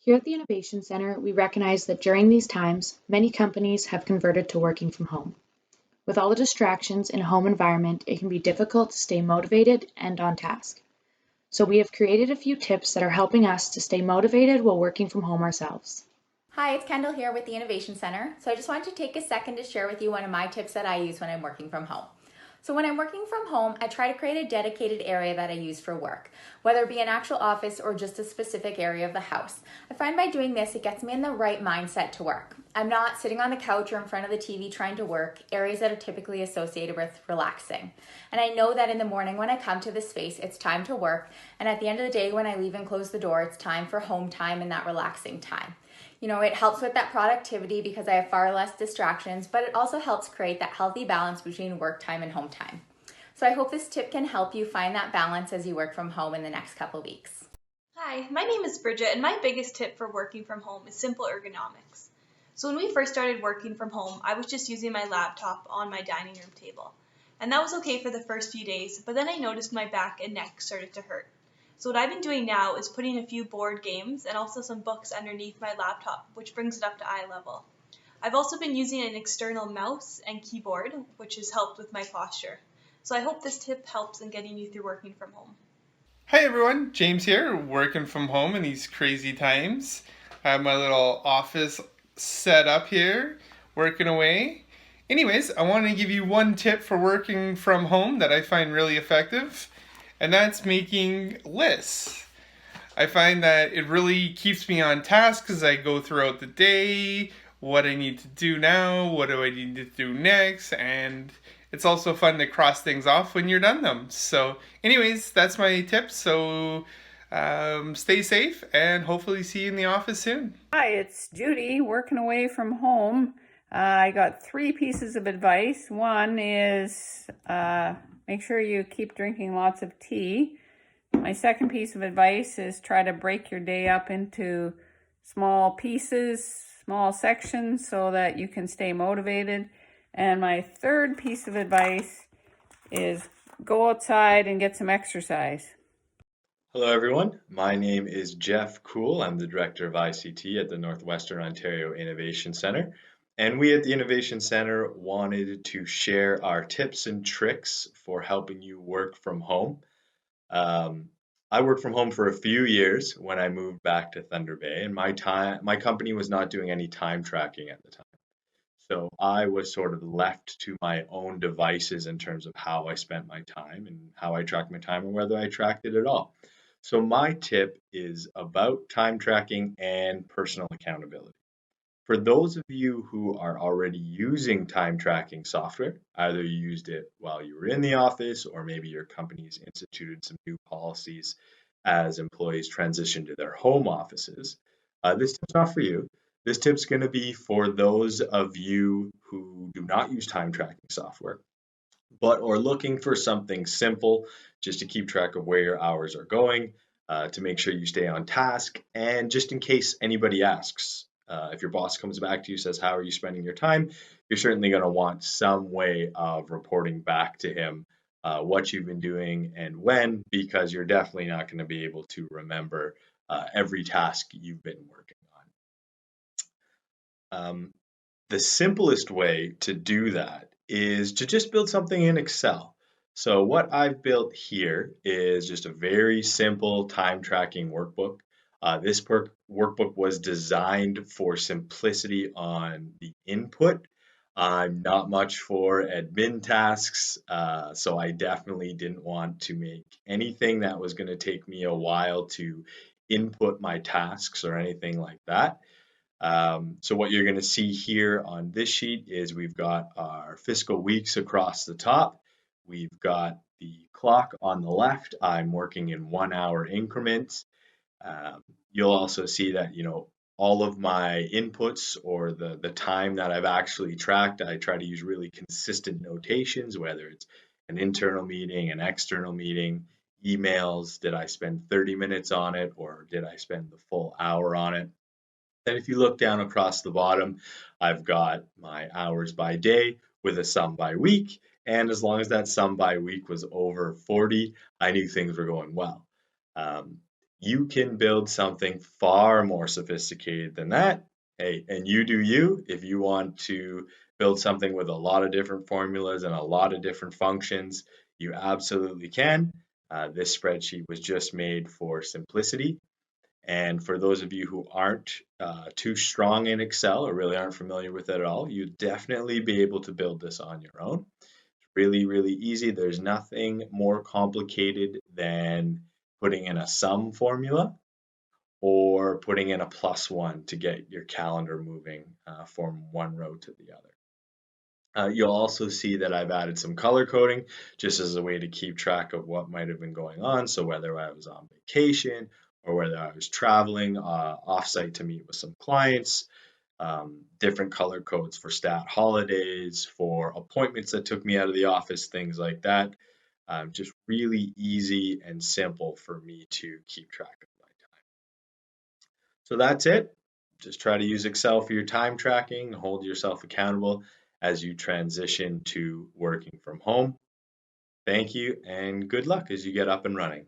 Here at the Innovation Center, we recognize that during these times, many companies have converted to working from home. With all the distractions in a home environment, it can be difficult to stay motivated and on task. So we have created a few tips that are helping us to stay motivated while working from home ourselves. Hi, it's Kendall here with the Innovation Center. So I just wanted to take a second to share with you one of my tips that I use when I'm working from home. So when I'm working from home, I try to create a dedicated area that I use for work, whether it be an actual office or just a specific area of the house. I find by doing this, it gets me in the right mindset to work. I'm not sitting on the couch or in front of the TV trying to work, areas that are typically associated with relaxing. And I know that in the morning when I come to this space, it's time to work. And at the end of the day, when I leave and close the door, it's time for home time and that relaxing time. It helps with that productivity because I have far less distractions, but it also helps create that healthy balance between work time and home time. So I hope this tip can help you find that balance as you work from home in the next couple weeks. Hi, my name is Bridget, and my biggest tip for working from home is simple ergonomics. So when we first started working from home, I was just using my laptop on my dining room table. And that was okay for the first few days, but then I noticed my back and neck started to hurt. So what I've been doing now is putting a few board games and also some books underneath my laptop, which brings it up to eye level. I've also been using an external mouse and keyboard, which has helped with my posture. So I hope this tip helps in getting you through working from home. Hi everyone, James here, working from home in these crazy times. I have my little office set up here, working away. Anyways, I want to give you one tip for working from home that I find really effective, and that's making lists. I find that it really keeps me on task as I go throughout the day, what I need to do now, what do I need to do next, and it's also fun to cross things off when you're done them. So anyways, that's my tip. So stay safe and hopefully see you in the office soon. Hi, it's Judy working away from home. I got 3 pieces of advice. One is make sure you keep drinking lots of tea. My second piece of advice is try to break your day up into small pieces, small sections so that you can stay motivated. And my third piece of advice is go outside and get some exercise. Hello, everyone. My name is Jeff Cool. I'm the Director of ICT at the Northwestern Ontario Innovation Centre. And we at the Innovation Centre wanted to share our tips and tricks for helping you work from home. I worked from home for a few years when I moved back to Thunder Bay, and my company was not doing any time tracking at the time. So I was sort of left to my own devices in terms of how I spent my time and how I tracked my time and whether I tracked it at all. So my tip is about time tracking and personal accountability. For those of you who are already using time tracking software, either you used it while you were in the office or maybe your company's instituted some new policies as employees transition to their home offices, this tip's not for you. This tip's going to be for those of you who do not use time tracking software, but are looking for something simple just to keep track of where your hours are going, to make sure you stay on task, and just in case anybody asks. If your boss comes back to you and says, how are you spending your time? You're certainly going to want some way of reporting back to him what you've been doing and when, because you're definitely not going to be able to remember every task you've been working on. The simplest way to do that is to just build something in Excel. So what I've built here is just a very simple time tracking workbook. This workbook was designed for simplicity on the input. I'm not much for admin tasks, so I definitely didn't want to make anything that was going to take me a while to input my tasks or anything like that. So what you're going to see here on this sheet is we've got our fiscal weeks across the top. We've got the clock on the left. I'm working in 1 hour increments. You'll also see that, all of my inputs or the time that I've actually tracked, I try to use really consistent notations, whether it's an internal meeting, an external meeting, emails. Did I spend 30 minutes on it or did I spend the full hour on it? Then if you look down across the bottom, I've got my hours by day with a sum by week. And as long as that sum by week was over 40, I knew things were going well. You can build something far more sophisticated than that. Hey, and you do you. If you want to build something with a lot of different formulas and a lot of different functions, you absolutely can. This spreadsheet was just made for simplicity. And for those of you who aren't too strong in Excel or really aren't familiar with it at all, you'd definitely be able to build this on your own. It's really, really easy. There's nothing more complicated than putting in a sum formula or putting in a +1 to get your calendar moving from one row to the other. You'll also see that I've added some color coding just as a way to keep track of what might have been going on. So whether I was on vacation or whether I was traveling offsite to meet with some clients, different color codes for stat holidays, for appointments that took me out of the office, things like that. Just really easy and simple for me to keep track of my time. So that's it. Just try to use Excel for your time tracking, hold yourself accountable as you transition to working from home. Thank you and good luck as you get up and running.